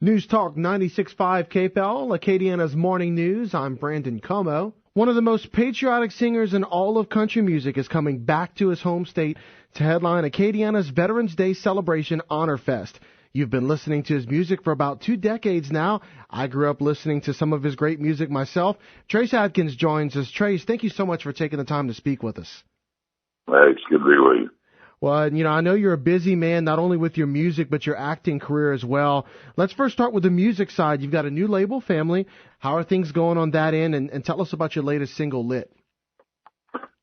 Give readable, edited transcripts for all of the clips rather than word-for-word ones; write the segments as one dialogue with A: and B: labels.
A: News Talk 96.5 KPEL, Acadiana's Morning News. I'm Brandon Comeaux. One of the most patriotic singers in all of country music is coming back to his home state to headline Acadiana's Veterans Day celebration, Honorfest. You've been listening to his music for about 2 decades now. I grew up listening to some of his great music myself. Trace Adkins joins us. Trace, thank you so much for taking the time to speak with us.
B: Hey, it's good to be with you.
A: Well, I know you're a busy man, not only with your music, but your acting career as well. Let's first start with the music side. You've got a new label, Family. How are things going on that end? And tell us about your latest single, Lit.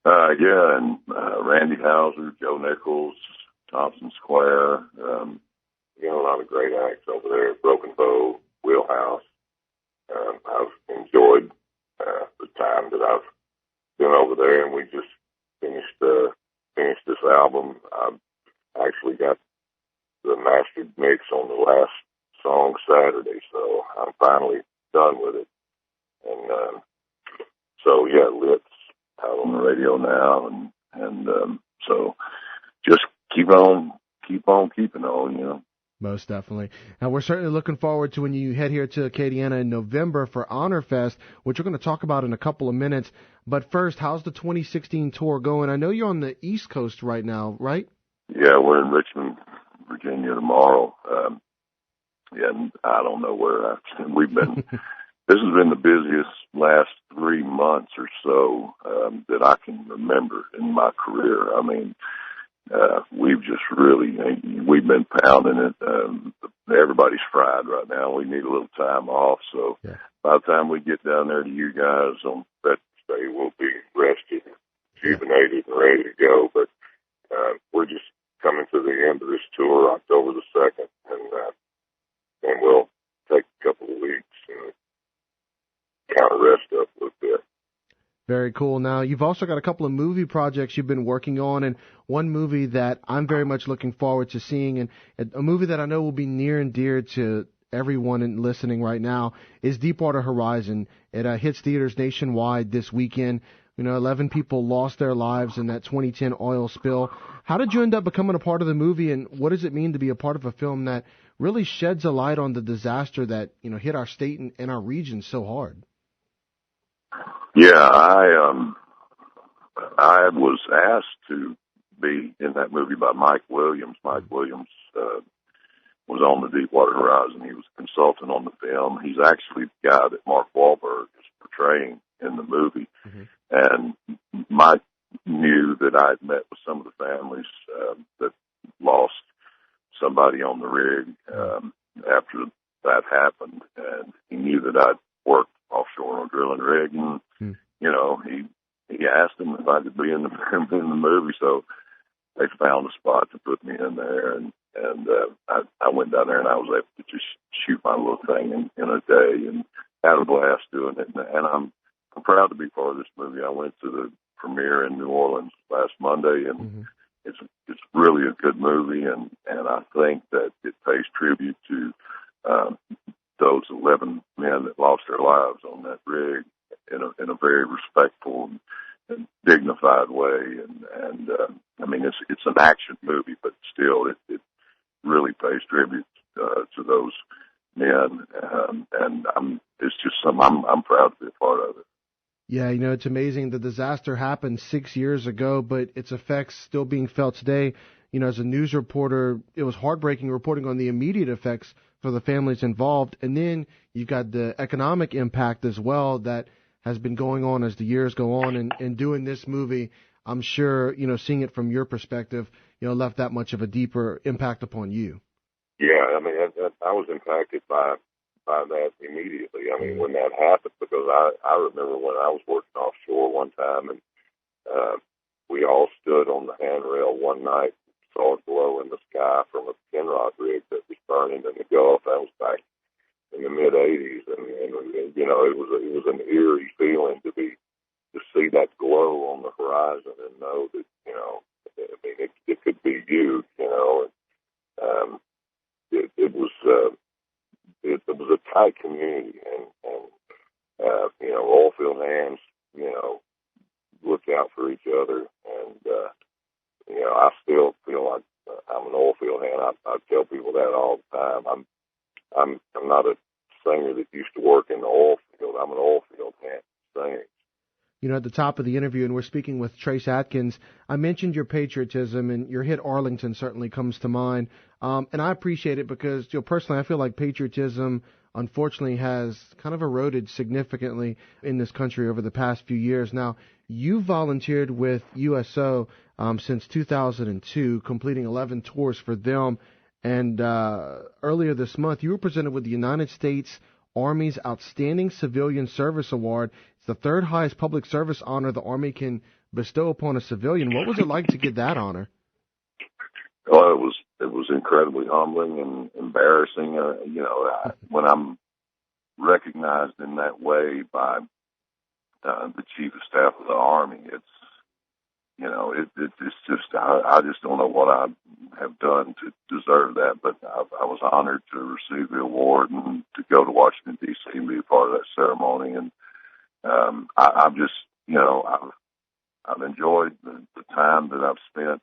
B: Randy Houser, Joe Nichols, Thompson Square, a lot of great acts over there, Broken Bow, Wheelhouse. I've enjoyed the time that I've been over there, and we just finished this album. I've actually got the mastered mix on the last song Saturday, so I'm finally done with it. And Lit's out on the radio now, and so just keep on keeping on,
A: Most definitely. Now, we're certainly looking forward to when you head here to Acadiana in November for Honorfest, which we're going to talk about in a couple of minutes. But first, how's the 2016 tour going? I know you're on the East Coast right now, right?
B: Yeah, we're in Richmond, Virginia tomorrow. And I don't know where we've been. This has been the busiest last 3 months or so that I can remember in my career. I mean, we've been pounding it. Everybody's fried right now. We need a little time off. So by the time we get down there to you guys on Veterans Day, we'll be rested, rejuvenated, and ready to go. But we're just coming to the end of this tour, October the 2nd, and we'll take a couple of weeks and kind of rest up a little bit.
A: Very cool. Now, you've also got a couple of movie projects you've been working on, and one movie that I'm very much looking forward to seeing, and a movie that I know will be near and dear to everyone listening right now, is Deepwater Horizon. It hits theaters nationwide this weekend. 11 people lost their lives in that 2010 oil spill. How did you end up becoming a part of the movie, and what does it mean to be a part of a film that really sheds a light on the disaster that hit our state and our region so hard?
B: Yeah, I was asked to be in that movie by Mike Williams. Mike Williams was on the Deepwater Horizon. He was a consultant on the film. He's actually the guy that Mark Wahlberg is portraying in the movie. Mm-hmm. And Mike knew that I had met with some of the families that lost somebody on the rig after that happened. And he knew that I'd worked offshore on a drilling rig, and he asked him if I could be in the movie, so they found a spot to put me in there, and I went down there and I was able to just shoot my little thing in a day and had a blast doing it, and I'm proud to be part of this movie. I went to the premiere in New Orleans last Monday, and it's really a good movie, and I think that it pays tribute to those 11 men that lost their lives on that rig in a very respectful and dignified way. And I mean, it's an action movie, but still, it really pays tribute to those men. And it's just something I'm proud to be a part of it.
A: Yeah, it's amazing. The disaster happened 6 years ago, but its effects still being felt today. As a news reporter, it was heartbreaking reporting on the immediate effects for the families involved. And then you've got the economic impact as well that has been going on as the years go on. And doing this movie, I'm sure, seeing it from your perspective, left that much of a deeper impact upon you.
B: Yeah, I mean, I was impacted by that immediately. I mean, when that happened, because I remember when I was working offshore one time, and we all stood on the handrail one night, saw it glow in the sky from a Penrod rig that was burning in the Gulf. That was back in the mid '80s, and it was an eerie feeling to see that glow on the horizon and know that it could be you. It was a tight community, and oilfield hands looked out for each other, and I still feel like I'm an oilfield hand. I tell people that all the time. I'm I'm not a singer that used to work in the oil field. I'm an oil field hand singing.
A: You know, at the top of the interview, and we're speaking with Trace Adkins, I mentioned your patriotism, and your hit Arlington certainly comes to mind. And I appreciate it because, personally, I feel like patriotism, unfortunately, has kind of eroded significantly in this country over the past few years. Now, you volunteered with USO since 2002, completing 11 tours for them. And earlier this month, you were presented with the United States Army's Outstanding Civilian Service Award. It's the third highest public service honor the Army can bestow upon a civilian. What was it like to get that honor?
B: Well, it was incredibly humbling and embarrassing. When I'm recognized in that way by the Chief of Staff of the Army, it's just I just don't know what I have done to deserve that, but I was honored to receive the award and to go to Washington D.C. and be a part of that ceremony. And I've just I've enjoyed the time that I've spent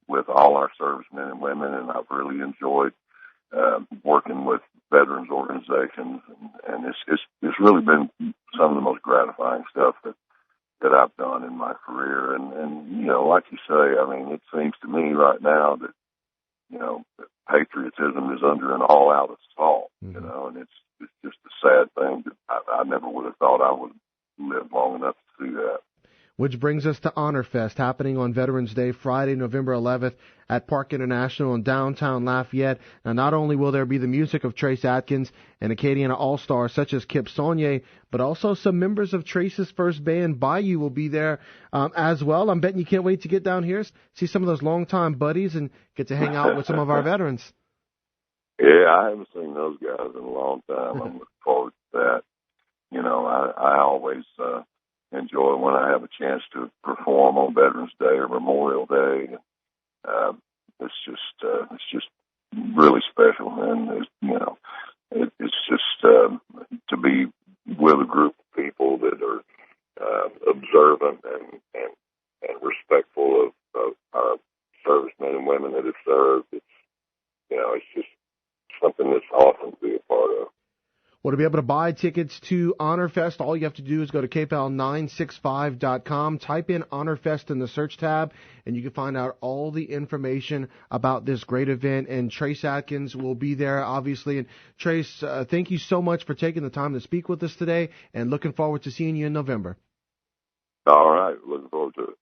B: with all our servicemen and women, and I've really enjoyed working with veterans organizations, and it's really been some of the most gratifying stuff that I've done in my career. And like you say, I mean, it seems to me right now that patriotism is under an all-out assault.
A: Mm-hmm.
B: And it's just a sad thing that I never would have thought I would live long enough to see that.
A: Which brings us to Honorfest, happening on Veterans Day, Friday, November 11th at Park International in downtown Lafayette. Now, not only will there be the music of Trace Adkins and Acadiana All-Stars such as Kip Saunier, but also some members of Trace's first band, Bayou, will be there as well. I'm betting you can't wait to get down here, see some of those longtime buddies, and get to hang out with some of our veterans.
B: Yeah, I haven't seen those guys in a long time. I'm looking forward to that. I always enjoy when I have a chance to perform on Veterans Day or Memorial Day. It's just really special, and it's just to be with a group of people that are observant and respectful of our servicemen and women that have served. It's just something that's awesome to be a part of.
A: Well, to be able to buy tickets to Honorfest, all you have to do is go to KPEL965.com, type in Honorfest in the search tab, and you can find out all the information about this great event. And Trace Adkins will be there, obviously. And Trace, thank you so much for taking the time to speak with us today, and looking forward to seeing you in November.
B: All right. Looking forward to it.